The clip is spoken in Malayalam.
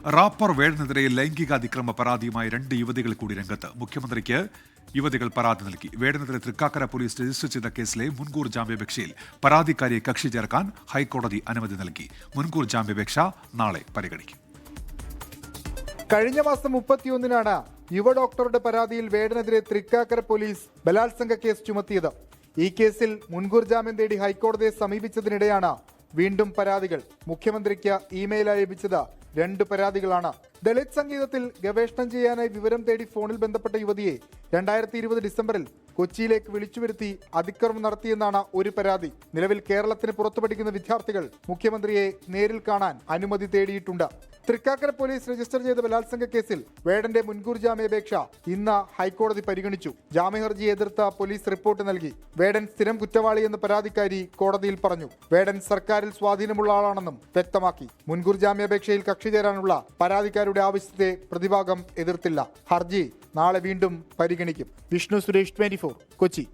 റാപ്പർ വേടനെതിരെ ലൈംഗിക അതിക്രമ പരാതിയുമായി 2 യുവതികൾ കൂടി രംഗത്ത്. മുഖ്യമന്ത്രിക്ക് യുവതികൾ പരാതി നൽകി. വേടനെതിരെ തൃക്കാക്കര പോലീസ് രജിസ്റ്റർ ചെയ്ത കേസിലെ മുൻകൂർ ജാമ്യാപേക്ഷയിൽ പരാതിക്കാരിയെ കക്ഷി ചേർക്കാൻ ഹൈക്കോടതി അനുമതി നൽകി. മുൻകൂർ ജാമ്യാപേക്ഷ നാളെ പരിഗണിക്കും. കഴിഞ്ഞ മാസം 31-നാണ് യുവ ഡോക്ടറുടെ പരാതിയിൽ വേടനെതിരെ തൃക്കാക്കര പോലീസ് ബലാത്സംഗ കേസ് ചുമത്തിയത്. ഈ കേസിൽ മുൻകൂർ ജാമ്യം തേടി ഹൈക്കോടതിയെ സമീപിച്ചതിനിടെയാണ് വീണ്ടും പരാതികൾ. മുഖ്യമന്ത്രിക്ക് ഇമെയിലായി ലഭിച്ചത് 2 പരാതികളാണ്. ദളിത് സംഗീതത്തിൽ ഗവേഷണം ചെയ്യാനായി വിവരം തേടി ഫോണിൽ ബന്ധപ്പെട്ട യുവതിയെ 2020 ഡിസംബറിൽ കൊച്ചിയിലേക്ക് വിളിച്ചുവരുത്തി അതിക്രമം നടത്തിയെന്നാണ് ഒരു പരാതി. നിലവിൽ കേരളത്തിന് പുറത്തു പഠിക്കുന്ന വിദ്യാർത്ഥികൾ മുഖ്യമന്ത്രിയെ നേരിൽ കാണാൻ അനുമതി തേടിയിട്ടുണ്ട്. തൃക്കാക്കര പോലീസ് രജിസ്റ്റർ ചെയ്ത ബലാത്സംഗ കേസിൽ വേടന്റെ മുൻകൂർ ജാമ്യാപേക്ഷ ഇന്ന് ഹൈക്കോടതി പരിഗണിച്ചു. ജാമ്യഹർജി എതിർത്ത പോലീസ് റിപ്പോർട്ട് നൽകി. വേടൻ സ്ഥിരം കുറ്റവാളിയെന്ന് പരാതിക്കാരി കോടതിയിൽ പറഞ്ഞു. വേടൻ സർക്കാരിൽ സ്വാധീനമുള്ള ആളാണെന്നും വ്യക്തമാക്കി. മുൻകൂർ ജാമ്യാപേക്ഷയിൽ കക്ഷി ചേരാനുള്ള പരാതിക്കാരുടെ ആവശ്യത്തെ പ്രതിഭാഗം എതിർത്തില്ല. ഹർജി നാളെ വീണ്ടും പരിഗണിക്കും. വിഷ്ണു സുരേഷ്, 24, കൊച്ചി.